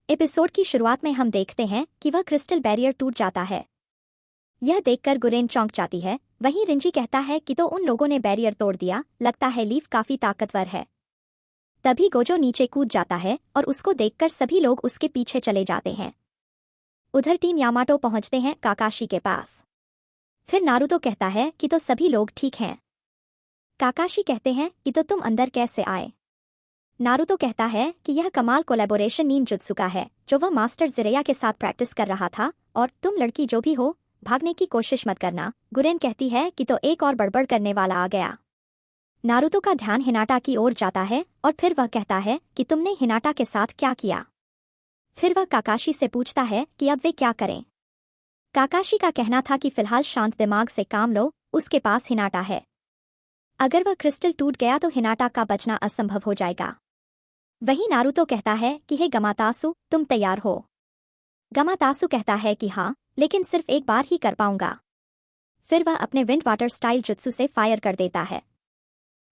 Episode की शुरुआत में हम देखते हैं कि वह क्रिस्टल बैरियर टूट जाता है। यह देखकर गुरेन चौंक जाती है। वहीं रिंजी कहता है कि तो उन लोगों ने बैरियर तोड़ दिया, लगता है लीफ काफी ताकतवर है। तभी गोजो नीचे कूद जाता है और उसको देखकर सभी लोग उसके पीछे चले जाते हैं। उधर टीम यामाटो पहुंचते हैं काकाशी के पास। फिर नारुतो कहता है कि तो सभी लोग ठीक हैं। काकाशी कहते हैं कि तो तुम अंदर कैसे आए। नारुतो कहता है कि यह कमाल कोलैबोरेशन निंजुत्सु का है जो वह मास्टर जिरेया के साथ प्रैक्टिस कर रहा था, और तुम लड़की जो भी हो, भागने की कोशिश मत करना। गुरेन कहती है कि तो एक और बड़बड़ करने वाला आ गया। नारुतो का ध्यान हिनाटा की ओर जाता है और फिर वह कहता है कि तुमने हिनाटा के साथ क्या किया। फिर वह काकाशी से पूछता है कि अब वे क्या करें। काकाशी का कहना था कि फिलहाल शांत दिमाग से काम लो, उसके पास हिनाटा है। अगर वह क्रिस्टल टूट गया तो हिनाटा का बचना असंभव हो जाएगा। वहीं नारुतो कहता है कि हे गमातासु, तुम तैयार हो। गमातासु कहता है कि हाँ, लेकिन सिर्फ एक बार ही कर पाऊंगा। फिर वह अपने विंड वाटर स्टाइल जुत्सु से फायर कर देता है।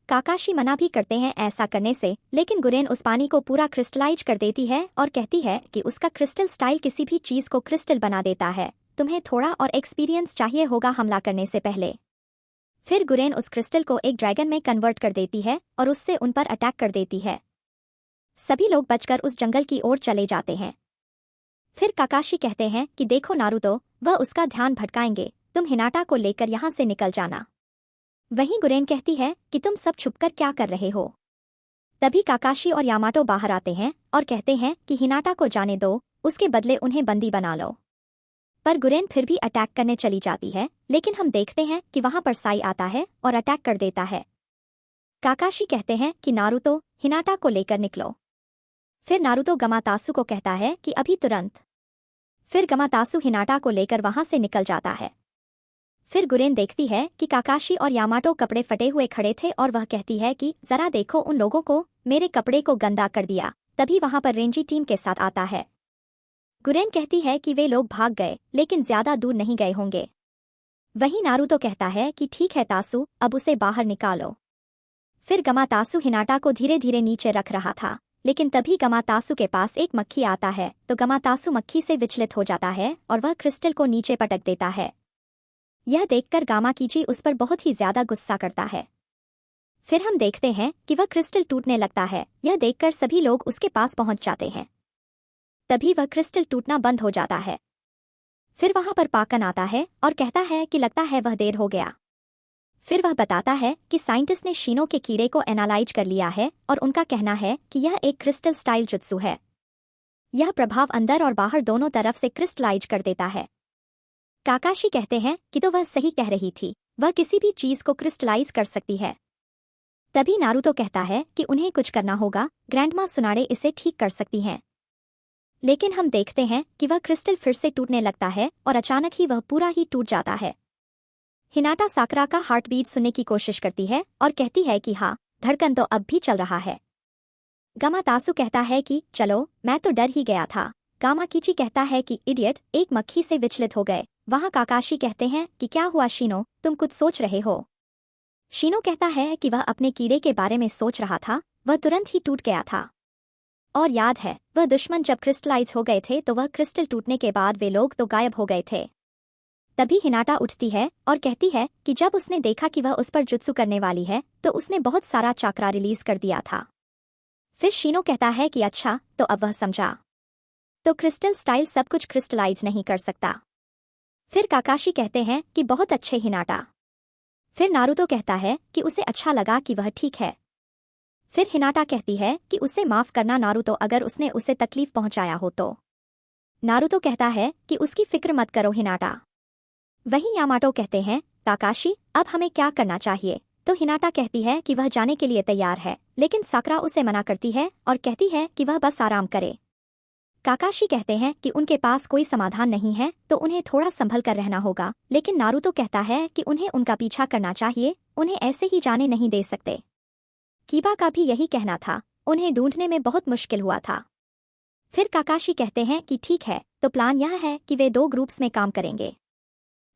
काकाशी मना भी करते हैं ऐसा करने से, लेकिन गुरेन उस पानी को पूरा क्रिस्टलाइज कर देती है और कहती है कि उसका क्रिस्टल स्टाइल किसी भी चीज को क्रिस्टल बना देता है। तुम्हें थोड़ा और एक्सपीरियंस चाहिए होगा हमला करने से पहले। फिर गुरेन उस क्रिस्टल को एक ड्रैगन में कन्वर्ट कर देती है और उससे उन पर अटैक कर देती है। सभी लोग बचकर उस जंगल की ओर चले जाते हैं। फिर काकाशी कहते हैं कि देखो नारुतो, वह उसका ध्यान भटकाएंगे, तुम हिनाटा को लेकर यहाँ से निकल जाना। वहीं गुरेन कहती है कि तुम सब छुपकर क्या कर रहे हो। तभी काकाशी और यामाटो बाहर आते हैं और कहते हैं कि हिनाटा को जाने दो, उसके बदले उन्हें बंदी बना लो। पर गुरेन फिर भी अटैक करने चली जाती है, लेकिन हम देखते हैं कि वहां पर साई आता है और अटैक कर देता है। काकाशी कहते हैं कि नारुतो, हिनाटा को लेकर निकलो। फिर नारुतो गमातासु को कहता है कि अभी तुरंत। फिर गमातासु हिनाटा को लेकर वहां से निकल जाता है। फिर गुरेन देखती है कि काकाशी और यामाटो कपड़े फटे हुए खड़े थे और वह कहती है कि जरा देखो उन लोगों को, मेरे कपड़े को गंदा कर दिया। तभी वहां पर रेंजी टीम के साथ आता है। गुरेन कहती है कि वे लोग भाग गए, लेकिन ज्यादा दूर नहीं गए होंगे। वहीं नारुतो कहता है कि ठीक है तासु, अब उसे बाहर निकालो। फिर गमातासु हिनाटा को धीरे धीरे नीचे रख रहा था, लेकिन तभी गमातासु के पास एक मक्खी आता है, तो गमातासु मक्खी से विचलित हो जाता है और वह क्रिस्टल को नीचे पटक देता है। यह देखकर गामाकीची उस पर बहुत ही ज्यादा गुस्सा करता है। फिर हम देखते हैं कि वह क्रिस्टल टूटने लगता है। यह देखकर सभी लोग उसके पास पहुंच जाते हैं। तभी वह क्रिस्टल टूटना बंद हो जाता है। फिर वहां पर पाकन आता है और कहता है कि लगता है वह देर हो गया। फिर वह बताता है कि साइंटिस्ट ने शीनो के कीड़े को एनालाइज कर लिया है और उनका कहना है कि यह एक क्रिस्टल स्टाइल जुत्सु है। यह प्रभाव अंदर और बाहर दोनों तरफ से क्रिस्टलाइज कर देता है। काकाशी कहते हैं कि तो वह सही कह रही थी, वह किसी भी चीज को क्रिस्टलाइज कर सकती है। तभी नारुतो कहता है कि उन्हें कुछ करना होगा, ग्रैंडमा सुनाडे इसे ठीक कर सकती हैं। लेकिन हम देखते हैं कि वह क्रिस्टल फिर से टूटने लगता है और अचानक ही वह पूरा ही टूट जाता है। हिनाटा साकरा का हार्ट बीट सुनने की कोशिश करती है और कहती है कि हाँ, धड़कन तो अब भी चल रहा है। गामातासु कहता है कि चलो, मैं तो डर ही गया था। गामाकीची कहता है कि इडियट, एक मक्खी से विचलित हो गए। वहां काकाशी कहते हैं कि क्या हुआ शीनो, तुम कुछ सोच रहे हो। शीनो कहता है कि वह अपने कीड़े के बारे में सोच रहा था, वह तुरंत ही टूट गया था। और याद है, वह दुश्मन जब क्रिस्टलाइज हो गए थे तो वह क्रिस्टल टूटने के बाद वे लोग तो गायब हो गए थे। तभी हिनाटा उठती है और कहती है कि जब उसने देखा कि वह उस पर जुत्सु करने वाली है तो उसने बहुत सारा चाकरा रिलीज कर दिया था। फिर शीनो कहता है कि अच्छा, तो अब वह समझा। तो क्रिस्टल स्टाइल सब कुछ क्रिस्टलाइज नहीं कर सकता। फिर काकाशी कहते हैं कि बहुत अच्छे हिनाटा। फिर नारुतो कहता है कि उसे अच्छा लगा कि वह ठीक है। फिर हिनाटा कहती है कि उसे माफ करना नारुतो, अगर उसने उसे तकलीफ पहुंचाया हो तो। नारुतो कहता है कि उसकी फिक्र मत करो हिनाटा। वहीं यामाटो कहते हैं, काकाशी, अब हमें क्या करना चाहिए। तो हिनाटा कहती है कि वह जाने के लिए तैयार है, लेकिन साकरा उसे मना करती है और कहती है कि वह बस आराम करे। काकाशी कहते हैं कि उनके पास कोई समाधान नहीं है, तो उन्हें थोड़ा संभल कर रहना होगा, लेकिन नारुतो कहता है कि उन्हें उनका पीछा करना चाहिए, उन्हें ऐसे ही जाने नहीं दे सकते। कीबा का भी यही कहना था, उन्हें ढूंढने में बहुत मुश्किल हुआ था। फिर काकाशी कहते हैं कि ठीक है, तो प्लान यह है कि वे 2 ग्रुप्स में काम करेंगे।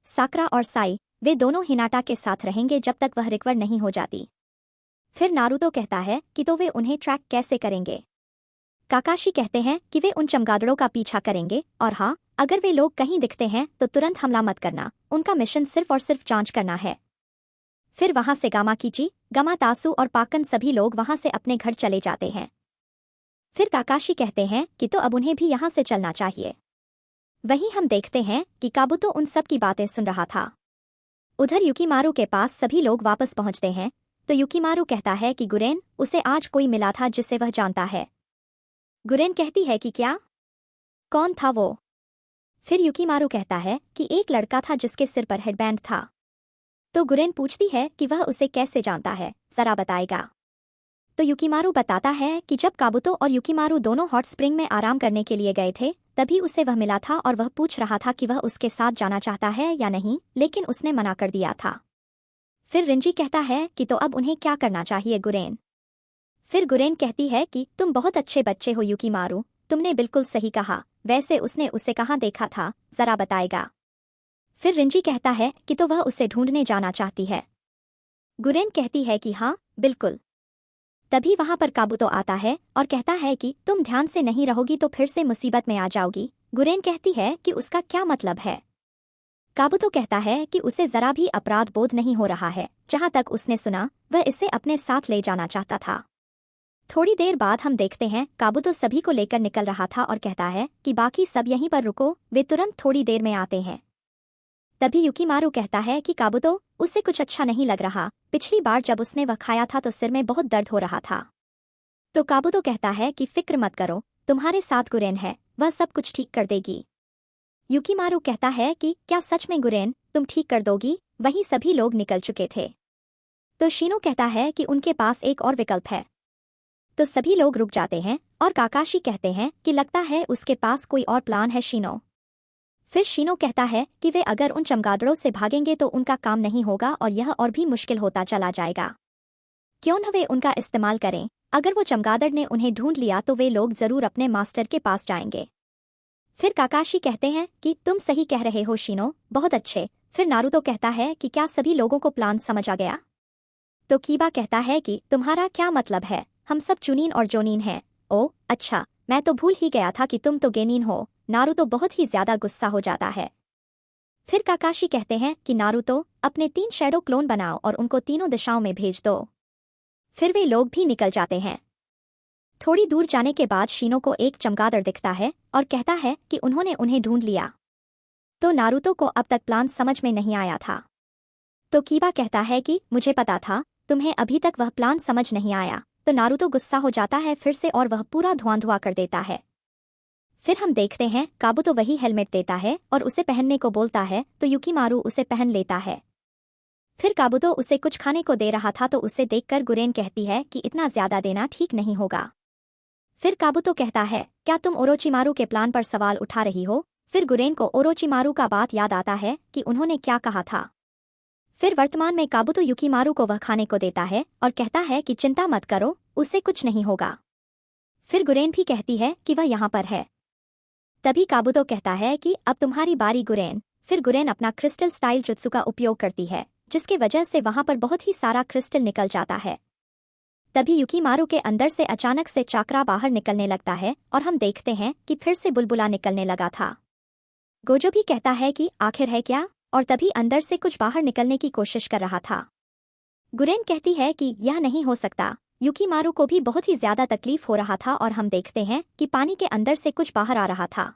साकरा और साई, वे दोनों हिनाटा के साथ रहेंगे जब तक वह रिकवर नहीं हो जाती। फिर नारुतो कहता है कि तो वे उन्हें ट्रैक कैसे करेंगे। काकाशी कहते हैं कि वे उन चमगादड़ों का पीछा करेंगे और हाँ, अगर वे लोग कहीं दिखते हैं तो तुरंत हमला मत करना, उनका मिशन सिर्फ और सिर्फ जांच करना है। फिर वहां से गामा कीची, गामा तासु और पाकन सभी लोग वहां से अपने घर चले जाते हैं। फिर काकाशी कहते हैं कि तो अब उन्हें भी यहां से चलना चाहिए। वहीं हम देखते हैं कि काबुतो उन सब की बातें सुन रहा था। उधर युकीमारू के पास सभी लोग वापस पहुंचते हैं तो युकीमारू कहता है कि गुरेन, उसे आज कोई मिला था जिसे वह जानता है। गुरेन कहती है कि क्या? कौन था वो? फिर युकीमारू कहता है कि एक लड़का था जिसके सिर पर हेडबैंड था। तो गुरेन पूछती है कि वह उसे कैसे जानता है, जरा बताएगा। तो युकीमारू बताता है कि जब काबुतो और युकीमारू दोनों हॉट स्प्रिंग में आराम करने के लिए गए थे तभी उसे वह मिला था और वह पूछ रहा था कि वह उसके साथ जाना चाहता है या नहीं, लेकिन उसने मना कर दिया था। फिर रिंजी कहता है कि तो अब उन्हें क्या करना चाहिए गुरेन? फिर गुरेन कहती है कि तुम बहुत अच्छे बच्चे हो युकीमारू, तुमने बिल्कुल सही कहा, वैसे उसने उसे कहाँ देखा था, जरा बताएगा। फिर रिंजी कहता है कि तो वह उसे ढूंढने जाना चाहती है। गुरेन कहती है कि हाँ, बिल्कुल। तभी वहां पर काबुतो आता है और कहता है कि तुम ध्यान से नहीं रहोगी तो फिर से मुसीबत में आ जाओगी। गुरेन कहती है कि उसका क्या मतलब है? काबुतो कहता है कि उसे जरा भी अपराध बोध नहीं हो रहा है, जहां तक उसने सुना वह इसे अपने साथ ले जाना चाहता था। थोड़ी देर बाद हम देखते हैं काबुतो सभी को लेकर निकल रहा था और कहता है कि बाकी सब यहीं पर रुको, वे तुरंत थोड़ी देर में आते हैं। तभी युकीमारू कहता है कि काबुतो, उसे कुछ अच्छा नहीं लग रहा, पिछली बार जब उसने वह खाया था तो सिर में बहुत दर्द हो रहा था। तो काबुतो कहता है कि फिक्र मत करो, तुम्हारे साथ गुरेन है, वह सब कुछ ठीक कर देगी। युकीमारू कहता है कि क्या सच में गुरेन, तुम ठीक कर दोगी? वहीं सभी लोग निकल चुके थे। तो शीनो कहता है कि उनके पास एक और विकल्प है। तो सभी लोग रुक जाते हैं और काकाशी कहते हैं कि लगता है उसके पास कोई और प्लान है शीनो। फिर शीनो कहता है कि वे अगर उन चमगादड़ों से भागेंगे तो उनका काम नहीं होगा और यह और भी मुश्किल होता चला जाएगा। क्यों न वे उनका इस्तेमाल करें, अगर वो चमगादड़ ने उन्हें ढूंढ लिया तो वे लोग जरूर अपने मास्टर के पास जाएंगे। फिर काकाशी कहते हैं कि तुम सही कह रहे हो शीनो, बहुत अच्छे। फिर नारुतो कहता है कि क्या सभी लोगों को प्लान समझ आ गया? तो कीबा कहता है कि तुम्हारा क्या मतलब है, हम सब चुनीन और जोनीन हैं। ओ अच्छा, मैं तो भूल ही गया था कि तुम तो गेनीन हो। नारुतो बहुत ही ज्यादा गुस्सा हो जाता है। फिर काकाशी कहते हैं कि नारुतो, अपने 3 शैडो क्लोन बनाओ और उनको तीनों दिशाओं में भेज दो। फिर वे लोग भी निकल जाते हैं। थोड़ी दूर जाने के बाद शीनो को एक चमगादड़ दिखता है और कहता है कि उन्होंने उन्हें ढूंढ लिया। तो नारुतो को अब तक प्लान समझ में नहीं आया था। तो कीबा कहता है कि मुझे पता था, तुम्हें अभी तक वह प्लान समझ नहीं आया। तो नारुतो गुस्सा हो जाता है फिर से और वह पूरा धुआं कर देता है। फिर हम देखते हैं काबुतो वही हेलमेट देता है और उसे पहनने को बोलता है तो युकीमारू उसे पहन लेता है। फिर काबुतो उसे कुछ खाने को दे रहा था तो उसे देखकर गुरेन कहती है कि इतना ज्यादा देना ठीक नहीं होगा। फिर काबुतो कहता है, क्या तुम ओरोचिमारू के प्लान पर सवाल उठा रही हो? फिर गुरेन को ओरोचिमारू का बात याद आता है कि उन्होंने क्या कहा था। फिर वर्तमान में काबुतो युकीमारू को वह खाने को देता है और कहता है कि चिंता मत करो, उससे कुछ नहीं होगा। फिर गुरेन भी कहती है कि वह यहाँ पर है। तभी काबुतो कहता है कि अब तुम्हारी बारी गुरेन। फिर गुरेन अपना क्रिस्टल स्टाइल जुत्सु का उपयोग करती है, जिसके वजह से वहां पर बहुत ही सारा क्रिस्टल निकल जाता है। तभी युकीमारू के अंदर से अचानक से चाकरा बाहर निकलने लगता है और हम देखते हैं कि फिर से बुलबुला निकलने लगा था। गोजो भी कहता है कि आखिर है क्या, और तभी अंदर से कुछ बाहर निकलने की कोशिश कर रहा था। गुरेन कहती है कि यह नहीं हो सकता। युकीमारू को भी बहुत ही ज्यादा तकलीफ हो रहा था और हम देखते हैं कि पानी के अंदर से कुछ बाहर आ रहा था।